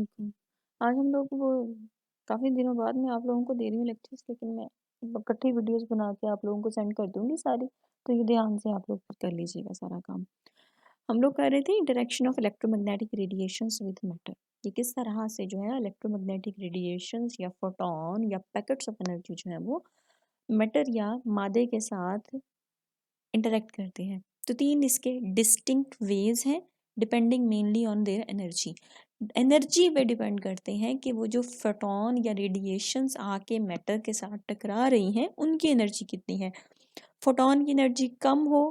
बिल्कुल। आज हम लोग वो काफ़ी दिनों बाद मैं आप लोगों को दे रही हूँ लेक्चर्स, लेकिन मैं इकट्ठी वीडियोस बना के आप लोगों को सेंड कर दूँगी सारी, तो ये ध्यान से आप लोग कर लीजिएगा सारा काम। हम लोग कर रहे थे interaction of electromagnetic radiations with matter. ये किस तरह से जो है इलेक्ट्रोमैग्नेटिक रेडिएशंस या फोटॉन या पैकेट्स ऑफ एनर्जी जो है वो मैटर या मादे के साथ इंटरेक्ट करते हैं। तो 3 इसके डिस्टिंक्ट वेज हैं depending mainly on their energy. Energy पे डिपेंड करते हैं कि वो जो फोटॉन या रेडिएशंस आके मैटर के साथ टकरा रही हैं उनकी एनर्जी कितनी है। फोटॉन की एनर्जी कम हो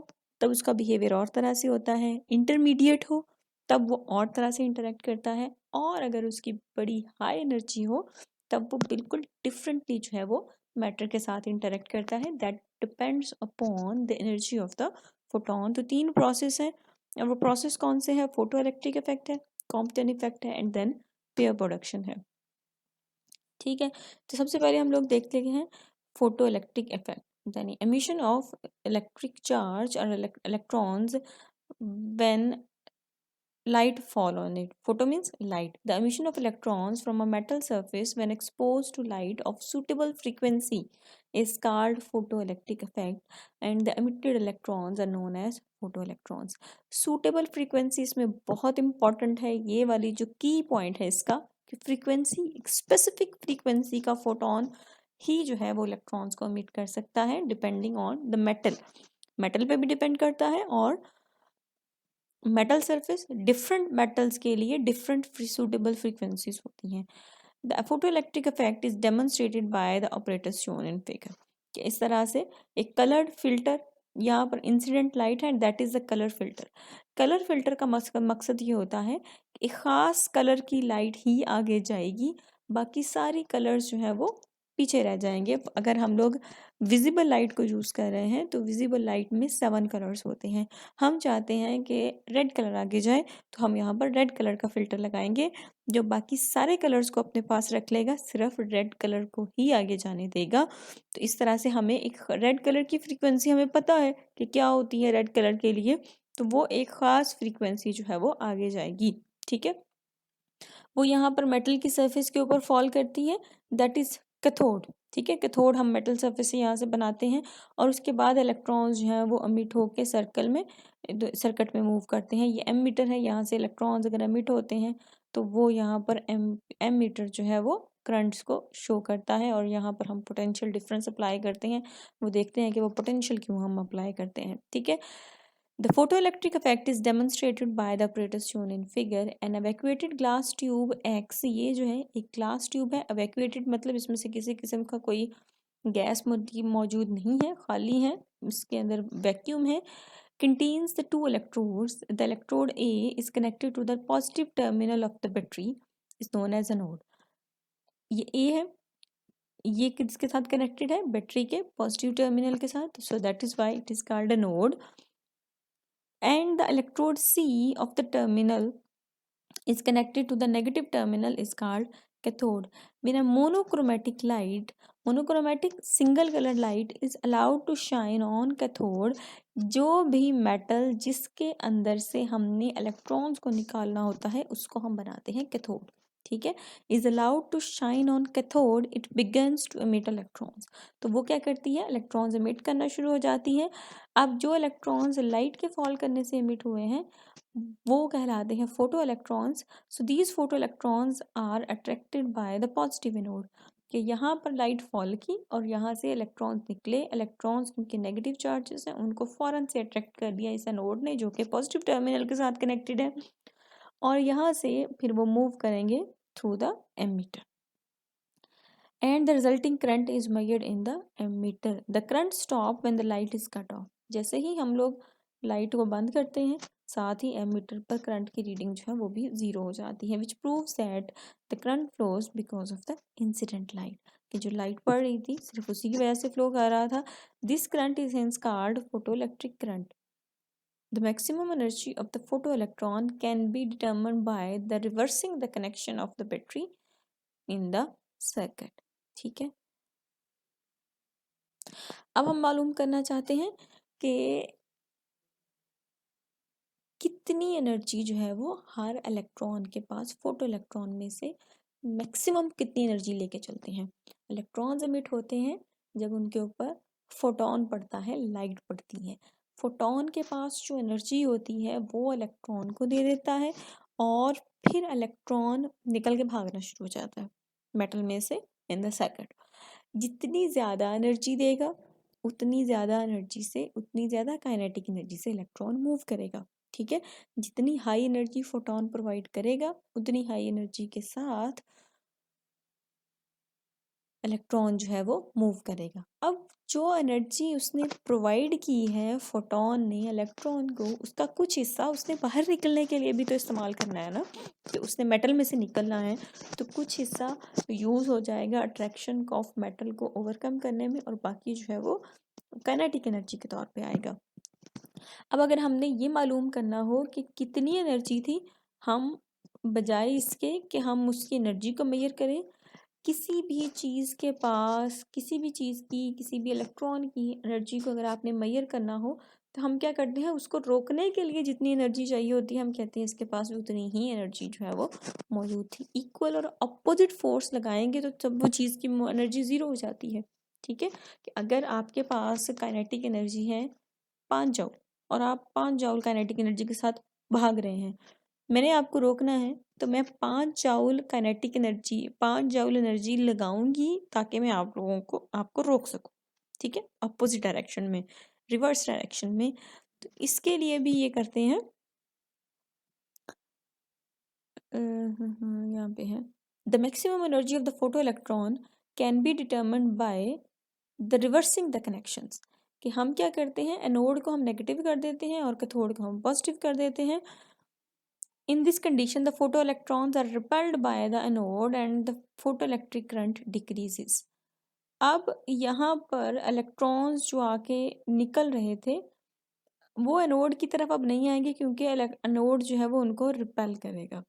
तब उसका बिहेवियर और तरह से होता है, इंटरमीडिएट हो तब वो और तरह से इंटरेक्ट करता है, और अगर उसकी बड़ी हाई एनर्जी हो तब वो बिल्कुल डिफरेंटली जो है वो मैटर के साथ इंटरेक्ट करता है। That depends upon the energy of the photon. तो 3 प्रोसेस है, और वो प्रोसेस कौन से है? फोटो इलेक्ट्रिक इफेक्ट है, कॉम्पटन इफेक्ट है एंड देन पेयर प्रोडक्शन है। ठीक है, तो सबसे पहले हम लोग देखते हैं फोटो इलेक्ट्रिक इफेक्ट, यानी emission of electric charge or electrons when light fall on it. Photo means light. The emission of electrons from a metal surface when exposed to light of suitable frequency is called photoelectric effect, and the emitted electrons are known as photoelectrons. Suitable frequency इसमें बहुत important है, ये वाली जो की point है इसका कि frequency, स्पेसिफिक frequency का फोटोन ही जो है वो इलेक्ट्रॉन्स को emit कर सकता है depending on the metal. Metal पे भी डिपेंड करता है, और मेटल सरफेस डिफरेंट मेटल्स के लिए डिफरेंट सूटेबल फ्रीक्वेंसीज होती हैं। The photoelectric effect is demonstrated by the operators shown in figure. कि इस तरह से एक कलर्ड फिल्टर, यहाँ पर इंसिडेंट लाइट है, that is the colour filter. Colour filter का मकसद ये होता है कि एक खास कलर की लाइट ही आगे जाएगी, बाकी सारी कलर्स जो है वो पीछे रह जाएंगे। अगर हम लोग विजिबल लाइट को यूज़ कर रहे हैं तो विजिबल लाइट में 7 कलर्स होते हैं। हम चाहते हैं कि रेड कलर आगे जाए, तो हम यहाँ पर रेड कलर का फिल्टर लगाएंगे जो बाकी सारे कलर्स को अपने पास रख लेगा, सिर्फ रेड कलर को ही आगे जाने देगा। तो इस तरह से हमें एक रेड कलर की फ्रीक्वेंसी हमें पता है कि क्या होती है रेड कलर के लिए, तो वो एक ख़ास फ्रीक्वेंसी जो है वो आगे जाएगी। ठीक है, वो यहाँ पर मेटल की सरफेस के ऊपर फॉल करती है, दैट इज कैथोड। ठीक है, कैथोड हम मेटल सरफेस से यहाँ से बनाते हैं, और उसके बाद इलेक्ट्रॉन्स जो हैं वो एमिट होके सर्कल में सर्किट में मूव करते हैं। ये एम मीटर है, यहाँ से इलेक्ट्रॉन्स अगर एमिट होते हैं तो वो यहाँ पर एम मीटर जो है वो करंट्स को शो करता है, और यहाँ पर हम पोटेंशियल डिफरेंस अप्लाई करते हैं। वो देखते हैं कि वो पोटेंशियल क्यों हम अप्लाई करते हैं। ठीक है, the photoelectric effect is demonstrated by the apparatus shown in figure. An evacuated glass tube X, ये जो है एक ग्लास ट्यूब है। evacuated मतलब इसमें से किसी किस्म का कोई गैस मौजूद नहीं है, खाली है, इसके अंदर वैक्यूम है। contains the two electrodes. The electrode A is connected to the positive terminal of the battery, is known as anode. ये A है, ये किसके साथ कनेक्टेड है? बैटरी के पॉजिटिव टर्मिनल के साथ, so that is why it is called a node. And the electrode C of the terminal is connected to the negative terminal is called cathode. When a monochromatic single colored light is allowed to shine on cathode, जो भी metal जिसके अंदर से हमने electrons को निकालना होता है उसको हम बनाते हैं कैथोड। ठीक है, is allowed to shine on cathode, it begins to emit electrons. तो वो क्या करती है? इलेक्ट्रॉन्स एमिट करना शुरू हो जाती है। अब जो इलेक्ट्रॉन्स लाइट के फॉल करने से एमिट हुए हैं वो कहलाते हैं photoelectrons. So these photoelectrons are attracted by the positive anode, कि यहाँ पर लाइट फॉल की और यहाँ से इलेक्ट्रॉन्स निकले। इलेक्ट्रॉन्स उनके नेगेटिव चार्जेस हैं, उनको फ़ौरन से अट्रैक्ट कर दिया इस एनोड ने जो कि पॉजिटिव टर्मिनल के साथ कनेक्टेड है, और यहाँ से फिर वो मूव करेंगे through the ammeter, and the resulting current is measured in the ammeter. The current stop when the light is cut off. जैसे ही हम लोग लाइट को बंद करते हैं साथ ही एमीटर पर करंट की रीडिंग जो है वो भी 0 हो जाती है, which proves that the current flows because of the incident light, कि जो लाइट पड़ रही थी सिर्फ उसी की वजह से फ्लो कर रहा था। This current is hence called photoelectric current. The maximum energy of the photoelectron can be determined by the reversing the connection of the battery in the circuit. ठीक है, अब हम मालूम करना चाहते हैं कि कितनी एनर्जी जो है वो हर इलेक्ट्रॉन के पास, फोटो इलेक्ट्रॉन में से मैक्सिमम कितनी एनर्जी लेके चलते हैं। इलेक्ट्रॉन्स एमिट होते हैं जब उनके ऊपर फोटोन पड़ता है, लाइट पड़ती है। फोटोन के पास जो एनर्जी होती है वो इलेक्ट्रॉन को दे देता है और फिर इलेक्ट्रॉन निकल के भागना शुरू हो जाता है मेटल में से इन द सेकंड। जितनी ज़्यादा एनर्जी देगा उतनी ज़्यादा एनर्जी से, उतनी ज़्यादा काइनेटिक एनर्जी से इलेक्ट्रॉन मूव करेगा। ठीक है, जितनी हाई एनर्जी फोटोन प्रोवाइड करेगा उतनी हाई एनर्जी के साथ इलेक्ट्रॉन जो है वो मूव करेगा। अब जो एनर्जी उसने प्रोवाइड की है फोटोन ने इलेक्ट्रॉन को, उसका कुछ हिस्सा उसने बाहर निकलने के लिए भी तो इस्तेमाल करना है ना, तो उसने मेटल में से निकलना है, तो कुछ हिस्सा यूज़ हो जाएगा अट्रैक्शन ऑफ मेटल को ओवरकम करने में, और बाकी जो है वो काइनेटिक एनर्जी के तौर पे आएगा। अब अगर हमने ये मालूम करना हो कि कितनी एनर्जी थी, हम बजाय इसके कि हम उसकी एनर्जी को मेजर करें, किसी भी चीज़ के पास, किसी भी चीज़ की, किसी भी इलेक्ट्रॉन की एनर्जी को अगर आपने मेजर करना हो तो हम क्या करते हैं, उसको रोकने के लिए जितनी एनर्जी चाहिए होती है हम कहते हैं इसके पास भी उतनी ही एनर्जी जो है वो मौजूद थी। इक्वल और अपोजिट फोर्स लगाएंगे तो तब वो चीज़ की एनर्जी ज़ीरो हो जाती है। ठीक है, कि अगर आपके पास काइनेटिक एनर्जी है 5 जूल और आप 5 जूल काइनेटिक एनर्जी के साथ भाग रहे हैं, मैंने आपको रोकना है तो मैं 5 joule kinetic energy, 5 joule energy लगाऊंगी ताकि मैं आप लोगों को, आपको रोक सकूं। ठीक है, अपोजिट डायरेक्शन में, रिवर्स डायरेक्शन में। तो इसके लिए भी ये करते हैं, यहाँ पे है the maximum energy of the photo electron can be determined by the reversing the connections. कि हम क्या करते हैं, एनोड को हम नेगेटिव कर देते हैं और कैथोड को हम पॉजिटिव कर देते हैं। In this condition, the photoelectrons are repelled by the anode and the photoelectric current decreases. अब यहाँ पर इलेक्ट्रॉन्स जो आके निकल रहे थे वो एनोड की तरफ अब नहीं आएंगे क्योंकि एनोड जो है वो उनको रिपेल करेगा।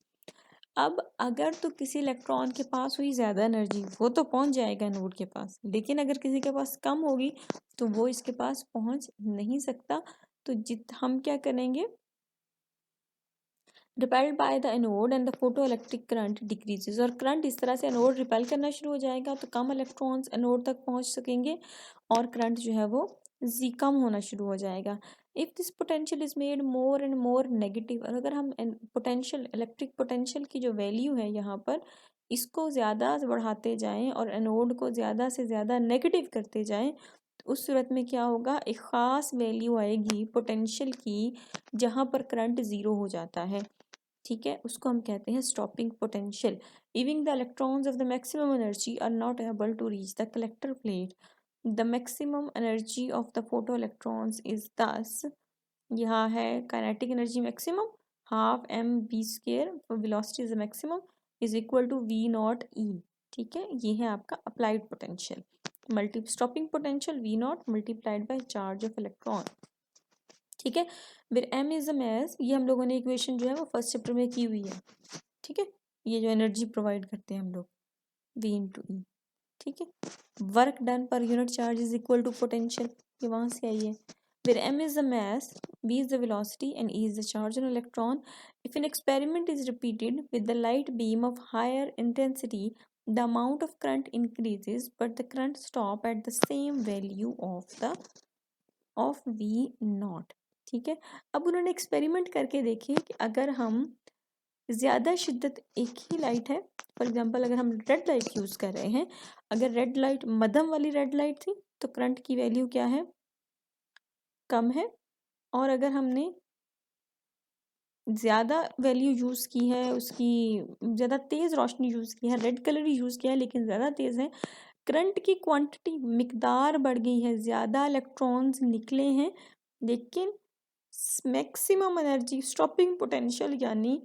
अब अगर तो किसी इलेक्ट्रॉन के पास हुई ज़्यादा एनर्जी वो तो पहुंच जाएगा एनोड के पास, लेकिन अगर किसी के पास कम होगी तो वो इसके पास पहुंच नहीं सकता। तो हम क्या करेंगे, repelled by the anode and the photo electric current decreases, और करंट इस तरह से एनोड रिपेल करना शुरू हो जाएगा तो कम इलेक्ट्रॉन्स एनोड तक पहुंच सकेंगे और करंट जो है वो कम होना शुरू हो जाएगा। If this potential is made more and more negative, और अगर हम पोटेंशियल, इलेक्ट्रिक पोटेंशियल की जो वैल्यू है यहाँ पर, इसको ज़्यादा बढ़ाते जाएं और एनोड को ज़्यादा से ज़्यादा नेगेटिव करते जाएं, तो उस सूरत में क्या होगा, एक ख़ास वैल्यू आएगी पोटेंशियल की जहाँ पर करंट ज़ीरो हो जाता है। ठीक है, उसको हम कहते हैं stopping potential. Even the electrons of the maximum energy are not able to reach the collector plate. The maximum energy of the photo electrons is this, यहाँ है kinetic energy maximum half m v square, velocity is maximum is equal to v naught e. ठीक है, ये है आपका applied potential, multi stopping potential v naught multiplied by charge of electron. ठीक है, फिर एम इज अ मैस, ये हम लोगों ने इक्वेशन जो है वो फर्स्ट चैप्टर में की हुई है। ठीक है, ये जो एनर्जी प्रोवाइड करते हैं हम लोग, वी इंटू ई। ठीक है, work done per unit charge is equal to potential, ये वहाँ से आई है। फिर M is the mass, v is the velocity and e is the charge on electron. If an experiment is repeated with the light beam of higher intensity, the amount of current increases but the current stop at the same value of v naught. ठीक है, अब उन्होंने experiment करके देखे कि अगर हम ज़्यादा शिद्दत, एक ही लाइट है, फॉर एग्जांपल अगर हम रेड लाइट यूज़ कर रहे हैं, अगर रेड लाइट मध्यम वाली रेड लाइट थी तो करंट की वैल्यू क्या है, कम है, और अगर हमने ज़्यादा वैल्यू यूज़ की है, उसकी ज़्यादा तेज़ रोशनी यूज़ की है, रेड कलर ही यूज़ किया है लेकिन ज़्यादा तेज़ है, करंट की क्वांटिटी, मिकदार बढ़ गई है, ज़्यादा इलेक्ट्रॉन्स निकले हैं, लेकिन मैक्सिमम एनर्जी स्टॉपिंग पोटेंशियल यानी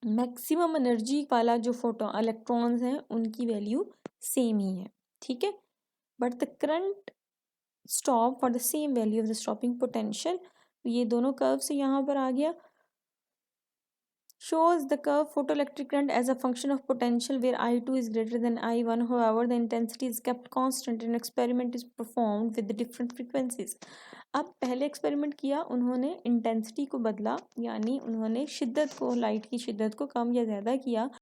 मैक्सिमम एनर्जी वाला जो फोटो इलेक्ट्रॉन्स हैं उनकी वैल्यू सेम ही है। ठीक है, but the current stop for the same value of the stopping potential, ये दोनों कर्व से यहाँ पर आ गया। Shows the curve photoelectric current as a function of potential where I2 is greater than I1. However, the intensity is kept constant and experiment is performed with the different frequencies. अब पहले experiment किया उन्होंने, intensity को बदला, यानी उन्होंने शिद्दत को, लाइट की शिद्दत को कम या ज़्यादा किया।